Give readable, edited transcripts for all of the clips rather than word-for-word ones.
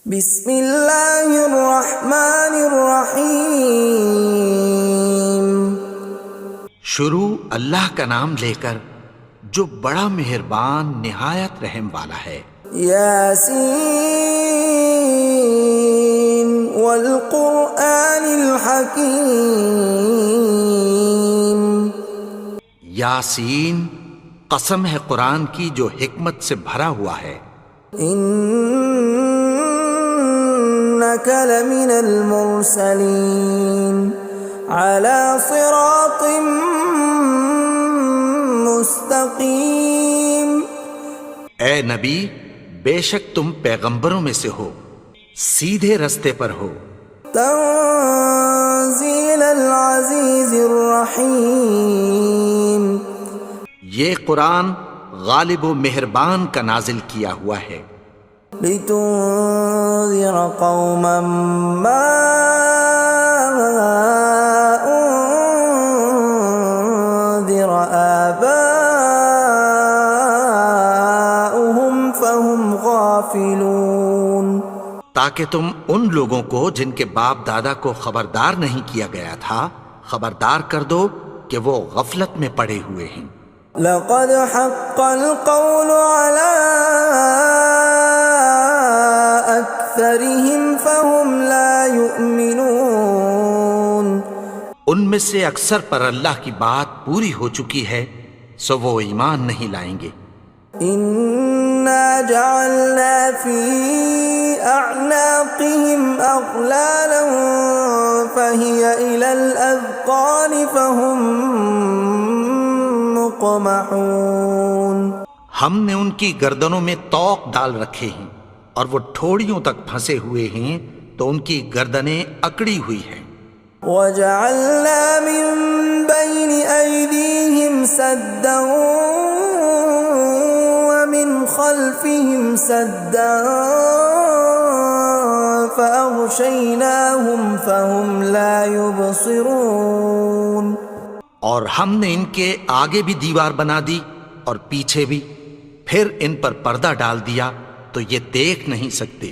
بسم اللہ الرحمن الرحیم۔ شروع اللہ کا نام لے کر جو بڑا مہربان نہایت رحم والا ہے۔ یاسین والقرآن الحکیم۔ یاسین، قسم ہے قرآن کی جو حکمت سے بھرا ہوا ہے۔ انک لمن المرسلین علی صراط مستقیم۔ اے نبی، بے شک تم پیغمبروں میں سے ہو، سیدھے رستے پر ہو۔ تنزیل العزیز الرحیم۔ یہ قرآن غالب و مہربان کا نازل کیا ہوا ہے۔ لتنذر قوما ما انذر آباؤهم فهم غافلون۔ تاکہ تم ان لوگوں کو جن کے باپ دادا کو خبردار نہیں کیا گیا تھا خبردار کر دو کہ وہ غفلت میں پڑے ہوئے ہیں۔ لقد حق القول على أكثرهم فهم لا يؤمنون۔ ان میں سے اکثر پر اللہ کی بات پوری ہو چکی ہے سو وہ ایمان نہیں لائیں گے۔ إنا جعلنا في أعناقهم أغلالا فهي إلى الأذقان فهم مقمحون۔ ہم نے ان کی گردنوں میں طوق ڈال رکھے ہیں اور وہ ٹھوڑیوں تک پھنسے ہوئے ہیں تو ان کی گردنیں اکڑی ہوئی ہیں۔ وَجَعَلْنَا مِن بَيْنِ أَيْدِيهِمْ سَدًّا وَمِنْ خَلْفِهِمْ سَدًّا فَأَغْشَيْنَاهُمْ فَهُمْ لَا يُبْصِرُونَ۔ اور ہم نے ان کے آگے بھی دیوار بنا دی اور پیچھے بھی، پھر ان پر پردہ ڈال دیا تو یہ دیکھ نہیں سکتے۔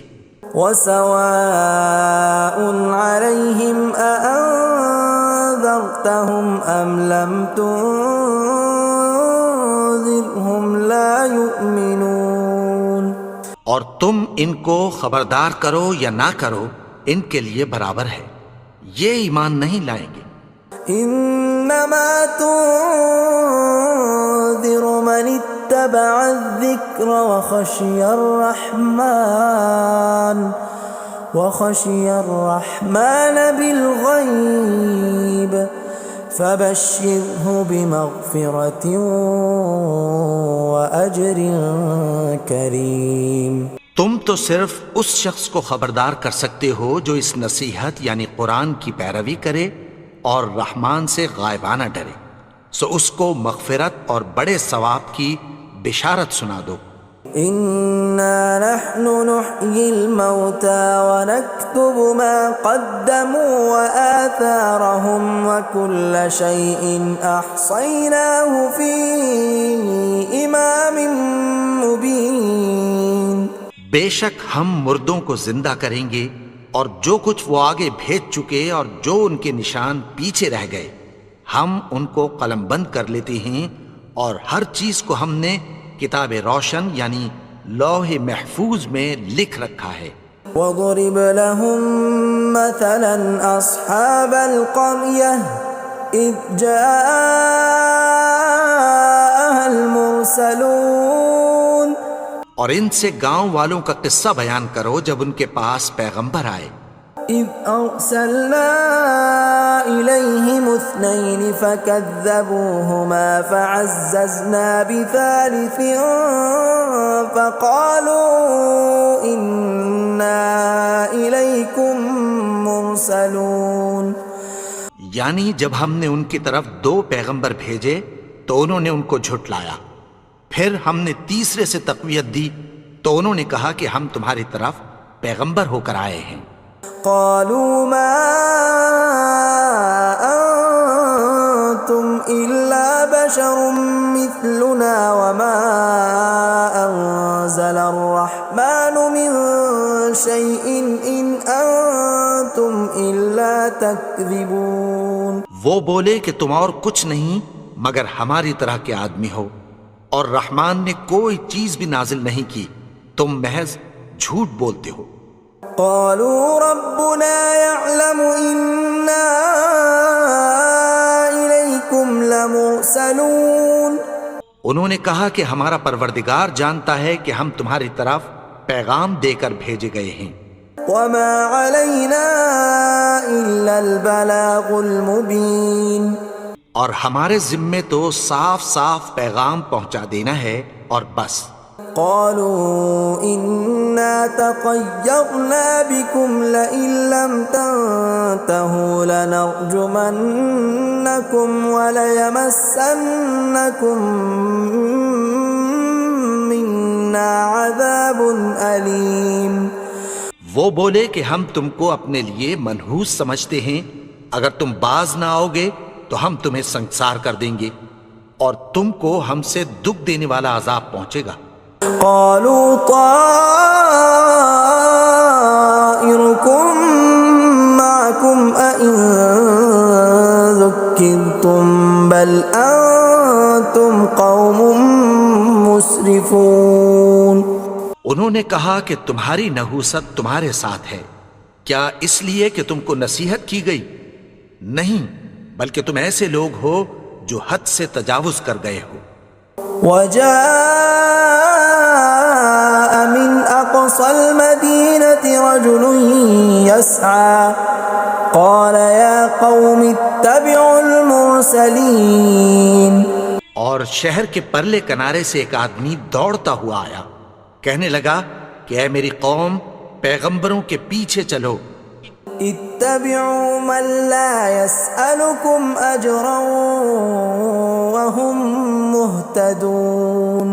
وَسَوَاءٌ عَلَيْهِمْ أَأَنذَرْتَهُمْ أَمْ لَمْ تُنذِرْهُمْ لَا يُؤْمِنُونَ۔ اور تم ان کو خبردار کرو یا نہ کرو ان کے لیے برابر ہے، یہ ایمان نہیں لائیں گے۔ انما تنذر من اتبع الذکر وخشی الرحمن بالغیب فبشرہ بمغفرۃ واجر کریم۔ تم تو صرف اس شخص کو خبردار کر سکتے ہو جو اس نصیحت یعنی قرآن کی پیروی کرے اور رحمان سے غائبانہ ڈرے، سو اس کو مغفرت اور بڑے ثواب کی بشارت سنا دو۔ اِنَّا نَحْنُ نُحْيِي الْمَوْتَى وَنَكْتُبُ مَا قَدَّمُوا وَآثَارَهُمْ وَكُلَّ شَيْءٍ أَحْصَيْنَاهُ فِي إِمَامٍ مُبِينٍ۔ بے شک ہم مردوں کو زندہ کریں گے اور جو کچھ وہ آگے بھیج چکے اور جو ان کے نشان پیچھے رہ گئے ہم ان کو قلم بند کر لیتے ہیں، اور ہر چیز کو ہم نے کتاب روشن یعنی لوح محفوظ میں لکھ رکھا ہے۔ وَضُرِبْ لَهُم مَّثَلًا أَصْحَابَ الْقَرْيَةِ إِذْ جَاءَهَا الْمُرْسَلُونَ۔ اور ان سے گاؤں والوں کا قصہ بیان کرو جب ان کے پاس پیغمبر آئے۔ إِذْ أَرْسَلْنَا إِلَيْهِمُ اثْنَيْنِ فَكَذَّبُوهُمَا فَعَزَّزْنَا بِثَالِثٍ فَقَالُوا إِنَّا إِلَيْكُمْ مُرْسَلُونَ۔ یعنی جب ہم نے ان کی طرف دو پیغمبر بھیجے تو انہوں نے ان کو جھٹلایا، پھر ہم نے تیسرے سے تقویت دی تو انہوں نے کہا کہ ہم تمہاری طرف پیغمبر ہو کر آئے ہیں۔ قالوا ما انتم الا بشر مثلنا وما انزل الرحمن من شيء إن أنتم إلا تكذبون. وہ بولے کہ تم اور کچھ نہیں مگر ہماری طرح کے آدمی ہو، اور رحمان نے کوئی چیز بھی نازل نہیں کی، تم محض جھوٹ بولتے ہو. قالوا ربنا يعلم إنا إليكم لمرسلون. انہوں نے کہا کہ ہمارا پروردگار جانتا ہے کہ ہم تمہاری طرف پیغام دے کر بھیجے گئے ہیں. وما علينا إلا البلاغ المبين. اور ہمارے ذمے تو صاف صاف پیغام پہنچا دینا ہے اور بس. قالوا إنا تطيرنا بكم لئن لم تنتهوا لنرجمنكم وليمسنكم منا عذاب أليم. وہ بولے کہ ہم تم کو اپنے لیے منحوس سمجھتے ہیں، اگر تم باز نہ آؤ گے تو ہم تمہیں سنسار کر دیں گے اور تم کو ہم سے دکھ دینے والا عذاب پہنچے گا. قالوا طائركم معكم أئن ذكرتم بل أنتم قوم مسرفون. انہوں نے کہا کہ تمہاری نحوست تمہارے ساتھ ہے، کیا اس لیے کہ تم کو نصیحت کی گئی؟ نہیں، بلکہ تم ایسے لوگ ہو جو حد سے تجاوز کر گئے ہو. وجاء من أقصى المدينة رجل يسعى قال يا قوم اتبعوا المرسلين. اور شہر کے پرلے کنارے سے ایک آدمی دوڑتا ہوا آیا، کہنے لگا کہ اے میری قوم، پیغمبروں کے پیچھے چلو. اتبعوا من لا يسألكم أجرا وهم مهتدون.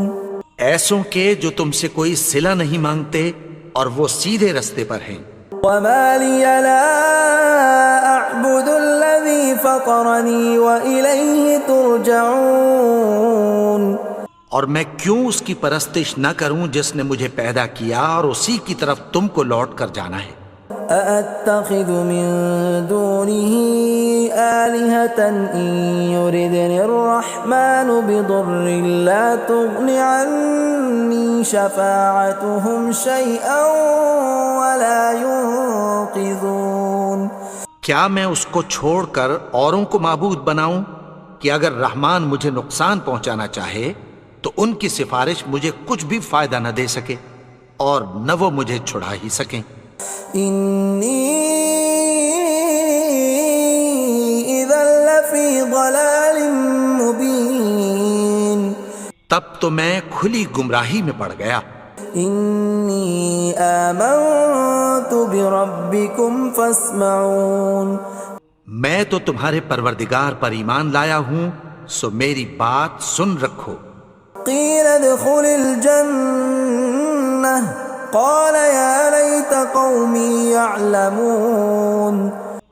ایسوں کے جو تم سے کوئی صلہ نہیں مانگتے اور وہ سیدھے رستے پر ہیں. وما لي لا أعبد الذي فطرني وإليه ترجعون. اور میں کیوں اس کی پرستش نہ کروں جس نے مجھے پیدا کیا اور اسی کی طرف تم کو لوٹ کر جانا ہے. أأتخذ من دونه آلهة إن يردني الرحمن بضر لا تغن عني شفاعتهم شيئا ولا ينقذون. کیا میں اس کو چھوڑ کر اوروں کو معبود بناؤں کہ اگر رحمان مجھے نقصان پہنچانا چاہے تو ان کی سفارش مجھے کچھ بھی فائدہ نہ دے سکے اور نہ وہ مجھے چھڑا ہی سکیں. إني إذا لفي ضلال مبين. تب تو میں کھلی گمراہی میں پڑ گیا. إني آمنت بربكم فاسمعون. میں تو تمہارے پروردگار پر ایمان لایا ہوں، سو میری بات سن رکھو. قيل ادخل الجنة قال يا ليت قومي يعلمون.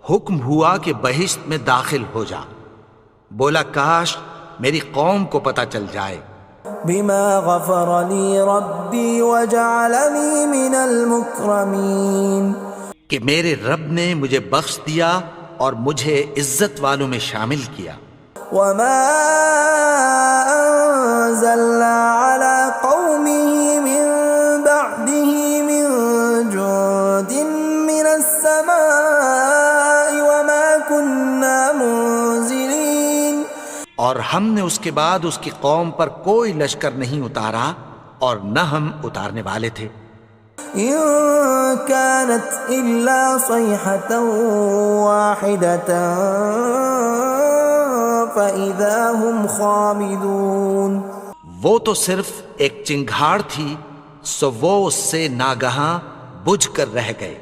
حکم ہوا کہ بہشت میں داخل ہو جا. بولا کاش میری قوم کو پتہ چل جائے. بما غفر لي ربي وجعلني من المكرمين. کہ میرے رب نے مجھے بخش دیا اور مجھے عزت والوں میں شامل کیا. وما أنزلنا على قومه من بعده من جند من السماء وما كنا منزلين. اور ہم نے اس کے بعد اس کی قوم پر کوئی لشکر نہیں اتارا اور نہ ہم اتارنے والے تھے. إن كانت إلا صيحة واحدة فإذا هم خامدون. وہ تو صرف ایک چنگھاڑ تھی، سو وہ اس سے ناگہاں بجھ کر رہ گئے.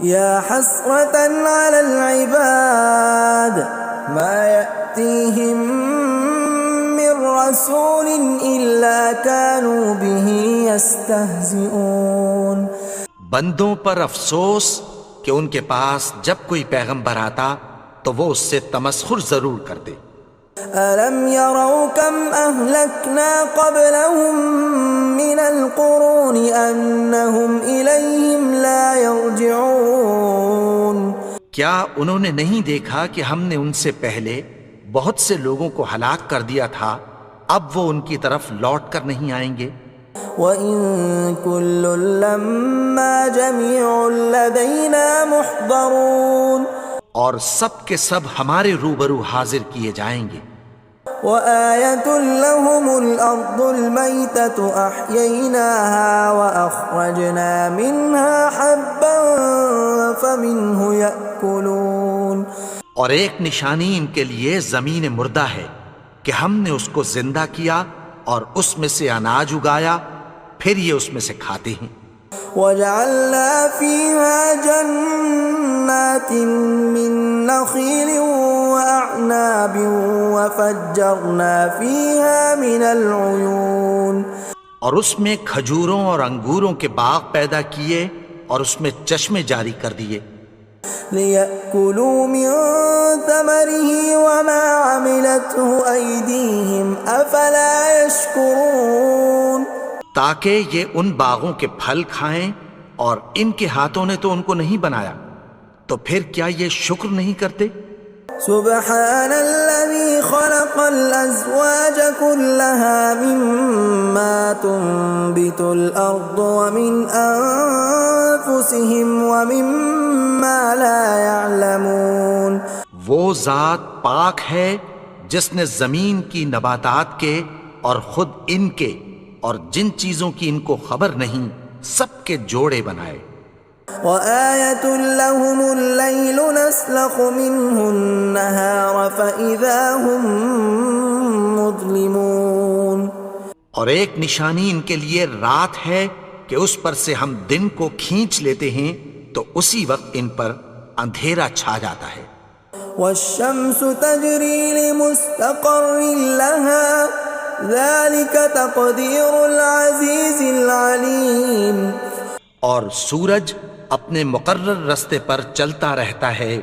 يا حسرة على العباد ما يأتيهم من رسول إلا كانوا به يستهزئون. بندوں پر افسوس کہ ان کے پاس جب کوئی پیغمبر آتا تو وہ اس سے تمسخر ضرور کرتے. ألم يروا كم أهلكنا قبلهم من القرون أنهم إليهم لا يرجعون کیا انہوں نے نہیں دیکھا کہ ہم نے ان سے پہلے بہت سے لوگوں کو ہلاک کر دیا تھا، اب وہ ان کی طرف لوٹ کر نہیں آئیں گے؟ وَإِن كُلٌّ لَّمَّا جَمِيعٌ لَّدَيْنَا مُحْضَرُونَ اور سب کے سب ہمارے روبرو حاضر کیے جائیں گے۔ وَآيَةٌ لَّهُمُ الْأَرْضُ الْمَيْتَةُ أَحْيَيْنَاهَا وَأَخْرَجْنَا مِنْهَا حَبًّا فَمِنْهُ يَأْكُلُونَ اور ایک نشانی ان کے لیے زمین مردہ ہے کہ ہم نے اس کو زندہ کیا اور اس میں سے اناج اگایا، پھر یہ اس میں سے کھاتے ہیں۔ وَجَعَلْنَا فِيهَا جَنَّاتٍ مِّن نَّخِيلٍ وَأَعْنَابٍ وَفَجَّرْنَا فِيهَا مِنَ الْعُيُونِ اور اس میں کھجوروں اور انگوروں کے باغ پیدا کیے اور اس میں چشمے جاری کر دیے، لِيَأْكُلُوا مِن ثَمَرِهِ وَمَا عَمِلَتْهُ أَيْدِيهِمْ أَفَلَا يَشْكُرُونَ تاکہ یہ ان باغوں کے پھل کھائیں، اور ان کے ہاتھوں نے تو ان کو نہیں بنایا، تو پھر کیا یہ شکر نہیں کرتے؟ سبحان الذي خلق الأزواج كلها مما تنبت الأرض ومن أنفسهم ومما لا يعلمون وہ ذات پاک ہے جس نے زمین کی نباتات کے اور خود ان کے اور جن چیزوں کی ان کو خبر نہیں سب کے جوڑے بنائے۔ وَآيَةٌ لَّهُمُ اللَّيْلُ نَسْلَخُ مِنْهُ النَّهَارَ فَإِذَا هُم مُظْلِمُونَ اور ایک نشانی ان کے لیے رات ہے کہ اس پر سے ہم دن کو کھینچ لیتے ہیں تو اسی وقت ان پر اندھیرا چھا جاتا ہے۔ وَالشَّمْسُ تَجْرِي لِمُسْتَقَرٍّ لَّهَا ذَلِكَ تَقْدِيرُ الْعَزِيزِ الْعَلِيمِ اور سورج اپنے مقرر رستے پر چلتا رہتا ہے،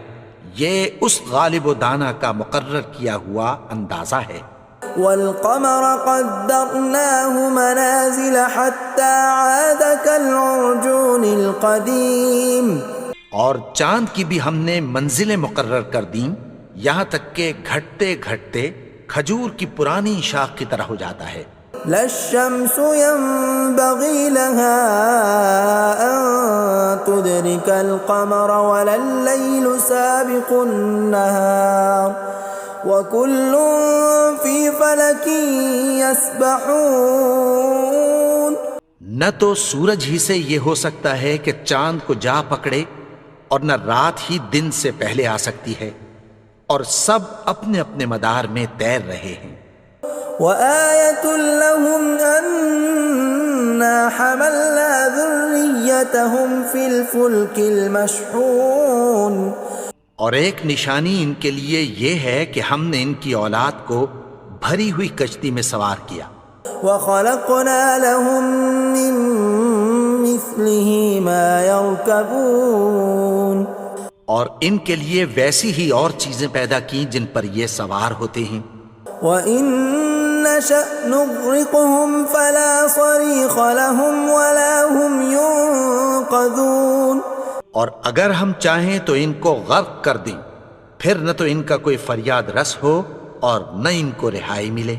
یہ اس غالب و دانا کا مقرر کیا ہوا اندازہ ہے۔ وَالْقَمَرَ قَدَّرْنَاهُ مَنَازِلَ حَتَّى عَادَ كَالْعُرْجُونِ الْقَدِيمِ اور چاند کی بھی ہم نے منزلیں مقرر کر دیں، یہاں تک کہ گھٹتے گھٹتے کھجور کی پرانی شاخ کی طرح ہو جاتا ہے۔ لا الشمس ينبغي لها أن تدرك القمر ولا الليل سابق النهار وكل في فلك يسبحون نہ تو سورج ہی سے یہ ہو سکتا ہے کہ چاند کو جا پکڑے، اور نہ رات ہی دن سے پہلے آ سکتی ہے، اور سب اپنے اپنے مدار میں تیر رہے ہیں۔ وَآيَةٌ لَّهُمْ أَنَّا حَمَلْنَا ذُرِّيَّتَهُمْ فِي الْفُلْكِ الْمَشْحُونِ اور ایک نشانی ان کے لیے یہ ہے کہ ہم نے ان کی اولاد کو بھری ہوئی کشتی میں سوار کیا۔ وَخَلَقْنَا لَهُم مِّن مِّثْلِهِ مَا يَرْكَبُونَ اور ان کے لیے ویسی ہی اور چیزیں پیدا کی جن پر یہ سوار ہوتے ہیں۔ وَإِن نَّشَأْ نُغْرِقْهُمْ فَلَا صَرِيخَ لَهُمْ وَلَا هُمْ يُنقَذُونَ اور اگر ہم چاہیں تو ان کو غرق کر دیں، پھر نہ تو ان کا کوئی فریاد رس ہو اور نہ ان کو رہائی ملے۔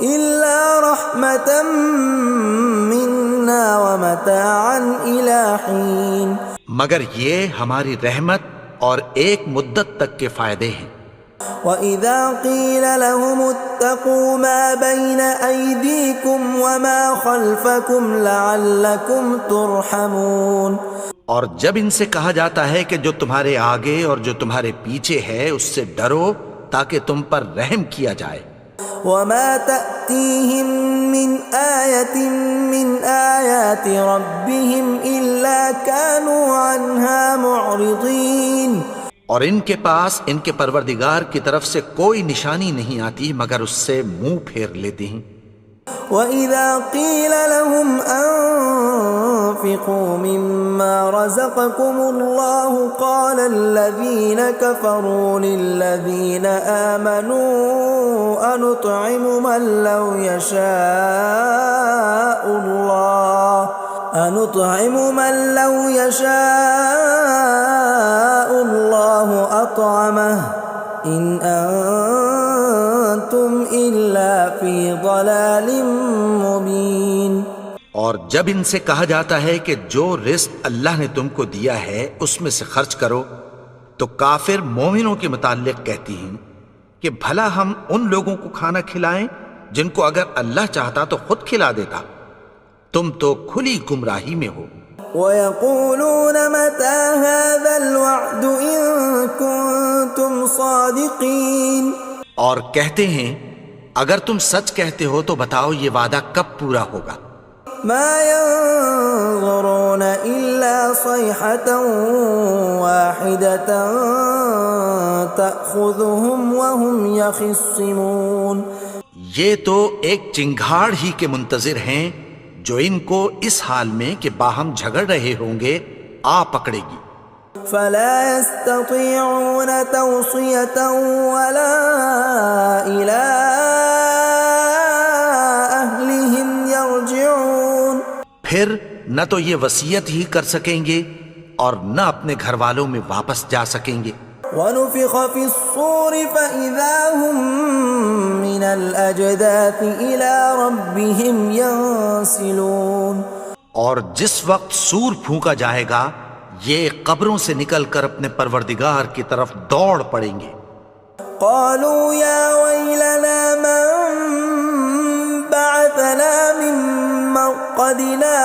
إِلَّا رَحْمَةً مِّنَّا وَمَتَاعًا إِلَىٰ حِينٍ مگر یہ ہماری رحمت اور ایک مدت تک کے فائدے ہیں۔ وَإِذَا قِيلَ لَهُمُ اتَّقُوا مَا بَيْنَ أَيْدِيكُمْ وَمَا خَلْفَكُمْ لَعَلَّكُمْ تُرْحَمُونَ اور جب ان سے کہا جاتا ہے کہ جو تمہارے آگے اور جو تمہارے پیچھے ہے اس سے ڈرو تاکہ تم پر رحم کیا جائے۔ وَمَا تَأْتِيهِم مِّنْ آيَةٍ مِّنْ آيَاتِ رَبِّهِمْ إِلَّا كَانُوا عَنْهَا مُعْرِضِينَ اور ان کے پاس ان کے پروردگار کی طرف سے کوئی نشانی نہیں آتی مگر اس سے منہ پھیر لیتے ہیں۔ وَإِذَا قِيلَ لَهُمْ وأنفقوا مما رزقكم الله قال الذين كفروا للذين آمنوا أنطعم من لو يشاء الله أطعمه إن أنتم إلا في ضلال مبين۔ اور جب ان سے کہا جاتا ہے کہ جو رزق اللہ نے تم کو دیا ہے اس میں سے خرچ کرو، تو کافر مومنوں کے متعلق کہتی ہیں کہ بھلا ہم ان لوگوں کو کھانا کھلائیں جن کو اگر اللہ چاہتا تو خود کھلا دیتا، تم تو کھلی گمراہی میں ہو۔ وَيَقُولُونَ مَتَى هَذَا الْوَعْدُ إِن كُنتُمْ صَادِقِينَ، اور کہتے ہیں اگر تم سچ کہتے ہو تو بتاؤ یہ وعدہ کب پورا ہوگا۔ مَا يَنظُرُونَ إِلَّا صَيْحَةً وَاحِدَةً تَأْخُذُهُمْ وَهُمْ يَخِصِّمُونَ، یہ تو ایک چنگھاڑ ہی کے منتظر ہیں جو ان کو اس حال میں کہ باہم جھگڑ رہے ہوں گے آ پکڑے گی۔ فَلَا يَسْتَطِيعُونَ تَوْصِيَةً وَلَا إِلَىٰ أَهْلِهِمْ يَرْجِعُونَ، پھر نہ تو یہ وصیت ہی کر سکیں گے اور نہ اپنے گھر والوں میں واپس جا سکیں گے۔ وَنُفِخَ فِي الصُّورِ فَإِذَا هُم مِّنَ الْأَجْدَاثِ إِلَىٰ رَبِّهِمْ يَنسِلُونَ، اور جس وقت سور پھونکا جائے گا یہ قبروں سے نکل کر اپنے پروردگار کی طرف دوڑ پڑیں گے۔ قالوا يا ويلنا من بعثنا من مرقدنا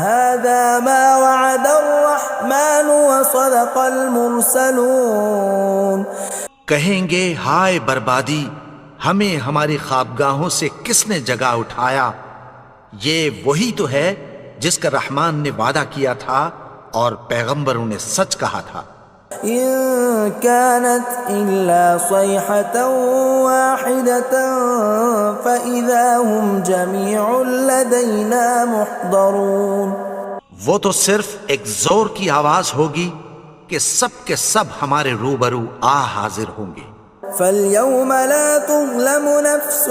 هذا ما وعد الرحمن وصدق المرسلون، کہیں گے ہائے بربادی، ہمیں ہماری خوابگاہوں سے کس نے جگا اٹھایا، یہ وہی تو ہے جس کا رحمان نے وعدہ کیا تھا اور پیغمبروں نے سچ کہا تھا۔ إن كانت إلا صيحة واحدة فإذا هم جميع لدينا محضرون، وہ تو صرف ایک زور کی آواز ہوگی کہ سب کے سب ہمارے روبرو آ حاضر ہوں گے۔ فاليوم لا تظلم نفس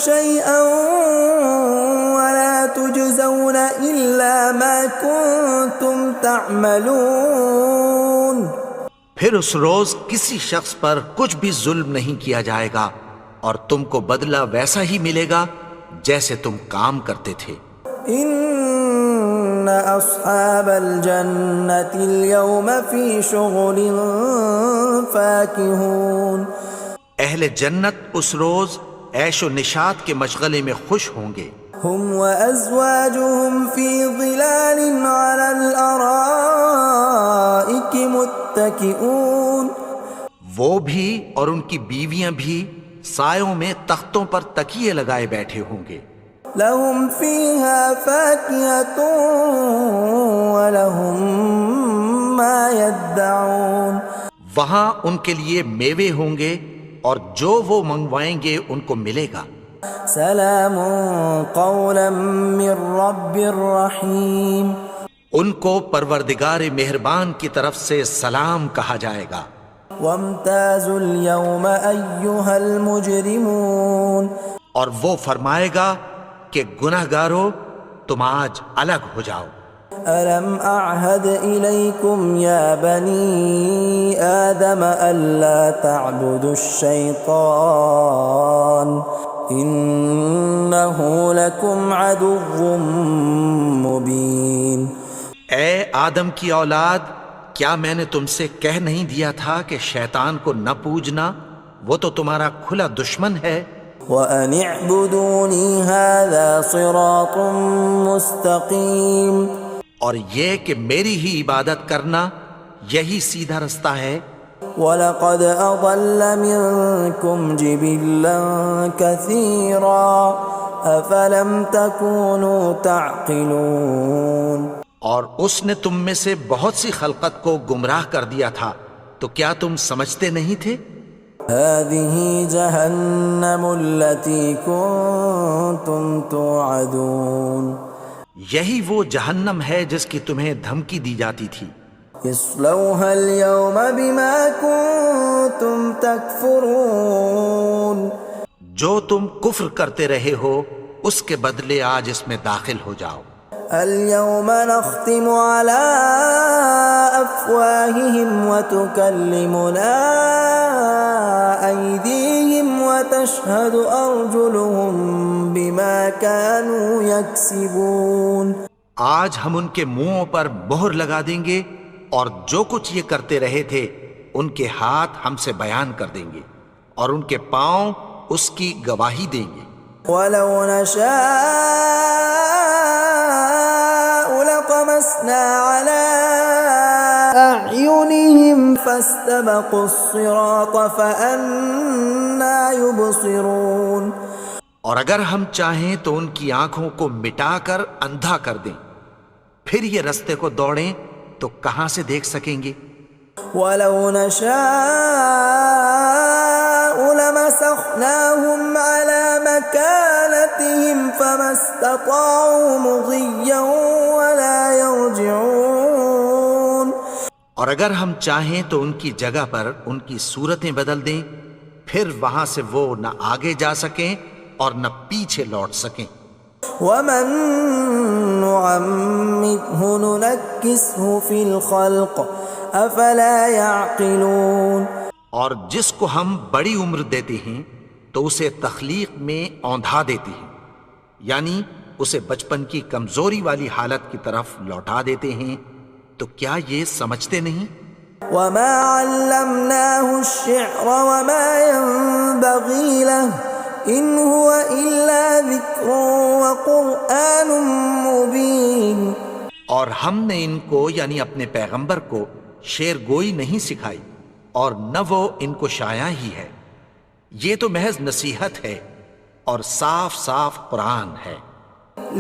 شيئا ولا تجزون إلا ما كنتم تعملون، پھر اس روز کسی شخص پر کچھ بھی ظلم نہیں کیا جائے گا اور تم کو بدلہ ویسا ہی ملے گا جیسے تم کام کرتے تھے۔ ان اصحاب الجنة اليوم في شغل فاكهون، اہل جنت اس روز عیش و نشاط کے مشغلے میں خوش ہوں گے۔ هم وازواجهم في ظلال على الارائك متكئون، وہ بھی اور ان کی بیویاں بھی سایوں میں تختوں پر تکیے لگائے بیٹھے ہوں گے۔ لهم فيها فاكهة ولهم ما يدعون، وہاں ان کے لیے میوے ہوں گے اور جو وہ منگوائیں گے ان کو ملے گا۔ سلام قولا من رب رحیم، ان کو پروردگار مہربان کی طرف سے سلام کہا جائے گا۔ وامتازوا اليوم ایھا المجرمون، اور وہ فرمائے گا کہ گنہگارو تم آج الگ ہو جاؤ۔ ألم أعهد إليكم يا بني آدم ألا تعبدوا الشيطان إنه لكم عدو مبين۔ اے آدم کی اولاد، کیا میں نے تم سے کہہ نہیں دیا تھا کہ شیطان کو نہ پوجنا، وہ تو تمہارا کھلا دشمن ہے۔ وَأَنِ اعْبُدُونِي هَذَا صِرَاطٌ مُسْتَقِيمٌ، اور یہ کہ میری ہی عبادت کرنا یہی سیدھا رستہ ہے۔ وَلَقَدْ أَضَلَّ مِنْكُمْ جِبِلًّا كَثِيرًا أَفَلَمْ تَكُونُوا تَعْقِلُونَ، اور اس نے تم میں سے بہت سی خلقت کو گمراہ کر دیا تھا، تو کیا تم سمجھتے نہیں تھے؟ هَذِهِ جَهَنَّمُ الَّتِي كُنْتُمْ تُوعَدُونَ، یہی وہ جہنم ہے جس کی تمہیں دھمکی دی جاتی تھی. اصلوها اليوم بما كنتم تكفرون. جو تم کفر کرتے رہے ہو اس کے بدلے آج اس میں داخل ہو جاؤ. اليوم نختم على أفواههم وتكلمنا أيديهم وتشهد أرجلهم بما كانوا يكسبون. آج ہم ان کے منہوں پر مہر لگا دیں گے اور جو کچھ یہ کرتے رہے تھے ان کے ہاتھ ہم سے بیان کر دیں گے اور ان کے پاؤں اس کی گواہی دیں گے. ولو نشاء لطمسنا على أعينهم فاستبقوا الصراط فأنى يبصرون. اور اگر ہم چاہیں تو ان کی آنکھوں کو مٹا کر اندھا کر دیں، پھر یہ رستے کو دوڑیں تو کہاں سے دیکھ سکیں گے. ولو نشاء لمسخناهم على مكانتهم فما استطاعوا مضيا ولا يرجعون. اور اگر ہم چاہیں تو ان کی جگہ پر ان کی صورتیں بدل دیں، پھر وہاں سے وہ نہ آگے جا سکیں اور نہ پیچھے لوٹ سکیں. ومن نعمره ننكسه في الخلق افلا يعقلون. اور جس کو ہم بڑی عمر دیتے ہیں تو اسے تخلیق میں اوندھا دیتے ہیں، یعنی اسے بچپن کی کمزوری والی حالت کی طرف لوٹا دیتے ہیں. تو کیا یہ سمجھتے نہیں؟ وما علمناه الشعر وما ينبغي له ان هو الا ذکر وقرآن مبین. اور ہم نے ان کو یعنی اپنے پیغمبر کو شعر گوئی نہیں سکھائی اور نہ وہ ان کو شایع ہی ہے، یہ تو محض نصیحت ہے اور صاف صاف قرآن ہے.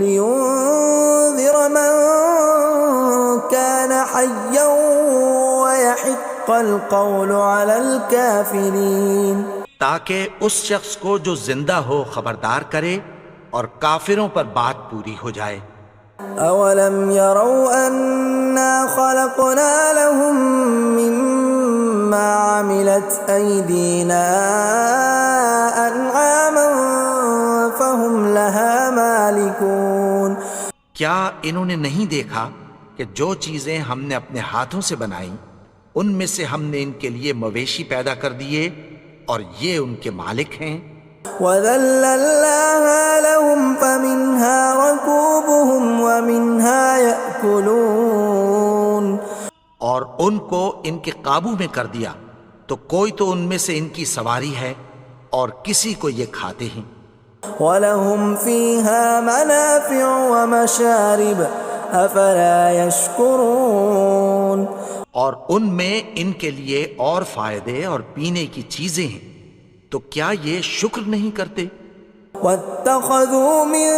لینذر من كان حیا ويحق القول على الكافرین. تاکہ اس شخص کو جو زندہ ہو خبردار کرے اور کافروں پر بات پوری ہو جائے. اولم يروا انا خلقنا لهم مما عملت ايدينا انعاما فهم لها مالكون. کیا انہوں نے نہیں دیکھا کہ جو چیزیں ہم نے اپنے ہاتھوں سے بنائیں ان میں سے ہم نے ان کے لیے مویشی پیدا کر دیے اور یہ ان کے مالک ہیں. وَذَلَّلْنَاهَا لَهُمْ فَمِنْهَا رَكُوبُهُمْ وَمِنْهَا يَأْكُلُونَ. اور ان کو ان کے قابو میں کر دیا تو کوئی تو ان میں سے ان کی سواری ہے اور کسی کو یہ کھاتے ہیں. وَلَهُمْ فِيهَا مَنَافِعُ وَمَشَارِبُ أَفَلَا يَشْكُرُونَ. اور ان میں ان کے لیے اور فائدے اور پینے کی چیزیں ہیں، تو کیا یہ شکر نہیں کرتے؟ وَاتَّخَذُوا مِن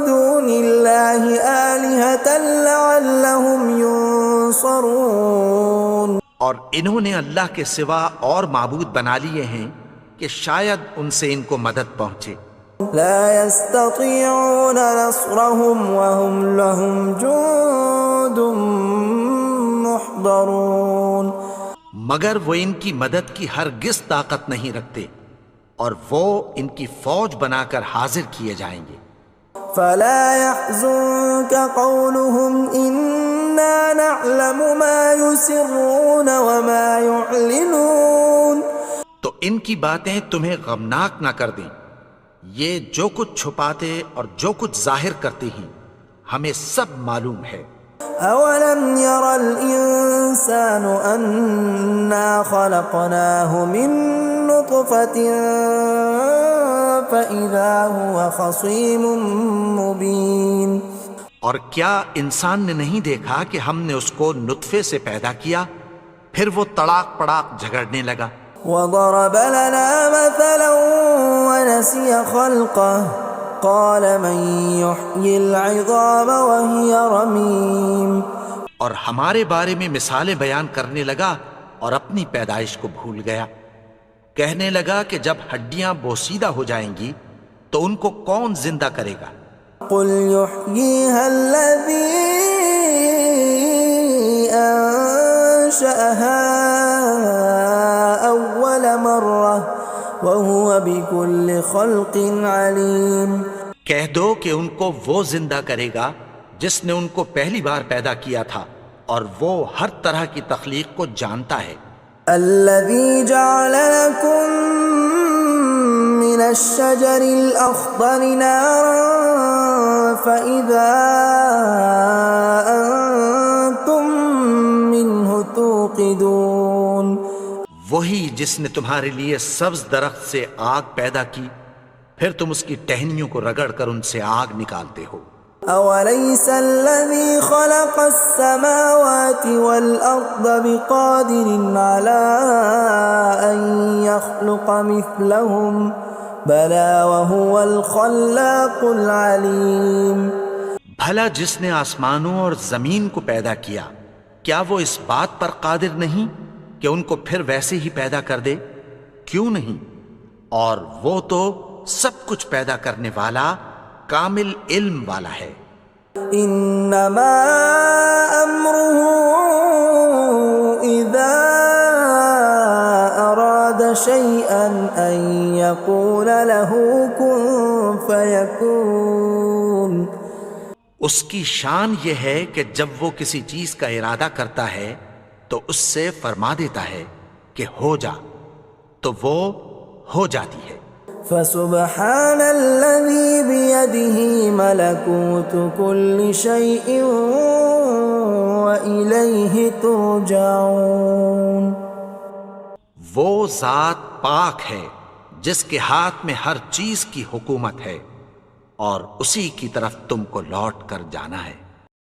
دُونِ اللَّهِ آلِهَةً لَعَلَّهُمْ يُنصَرُونَ. اور انہوں نے اللہ کے سوا اور معبود بنا لیے ہیں کہ شاید ان سے ان کو مدد پہنچے. لا يستطيعون نصرهم وهم لهم جند محضرون. مگر وہ ان کی مدد کی ہرگز طاقت نہیں رکھتے اور وہ ان کی فوج بنا کر حاضر کیے جائیں گے. فلا يحزنك قولهم إنا نعلم ما يسرون وما يعلنون. تو ان کی باتیں تمہیں غمناک نہ کر دیں، یہ جو کچھ چھپاتے اور جو کچھ ظاہر کرتے ہیں ہمیں سب معلوم ہے. اولم ير الانسان انا خلقناه من نطفة فاذا هو خصيم مبين. اور کیا انسان نے نہیں دیکھا کہ ہم نے اس کو نطفے سے پیدا کیا پھر وہ تڑاک پڑاک جھگڑنے لگا. وضرب لنا مثلا ونسي خلقه قال من يحيي العظام وهي رميم. اور ہمارے بارے میں مثالیں بیان کرنے لگا اور اپنی پیدائش کو بھول گیا. کہنے لگا کہ جب ہڈیاں بوسیدہ ہو جائیں گی تو ان کو کون زندہ کرے گا قل يحييها الذي أنشأها أول مرة وهو بكل خلق عليم۔ کہہ دو کہ ان کو وہ زندہ کرے گا جس نے ان کو پہلی بار پیدا کیا تھا، اور وہ ہر طرح کی تخلیق کو جانتا ہے۔ الذي جعل لكم من الشجر الأخضر نارا فإذا أنتم منه توقدون، وہی جس نے تمہارے لیے سبز درخت سے آگ پیدا کی، پھر تم اس کی ٹہنیوں کو رگڑ کر ان سے آگ نکالتے ہو۔ أوليس الذي خلق السماوات والأرض بقادر على أن يخلق مثلهم بلى وهو الخلاق العليم۔ بھلا جس نے آسمانوں اور زمین کو پیدا کیا، کیا وہ اس بات پر قادر نہیں کہ ان کو پھر ویسے ہی پیدا کر دے؟ کیوں نہیں؟ اور وہ تو سب کچھ پیدا کرنے والا، کامل علم والا ہے۔ انما امره اذا اراد شيئا ان يقول له كن فيكون۔ اس کی شان یہ ہے کہ جب وہ کسی چیز کا ارادہ کرتا ہے تو اس سے فرما دیتا ہے کہ ہو جا، تو وہ ہو جاتی ہے۔ فسبحان الذي بيده ملكوت كل شيء وإليه ترجعون۔ وہ ذات پاک ہے جس کے ہاتھ میں ہر چیز کی حکومت ہے، اور اسی کی طرف تم کو لوٹ کر جانا ہے۔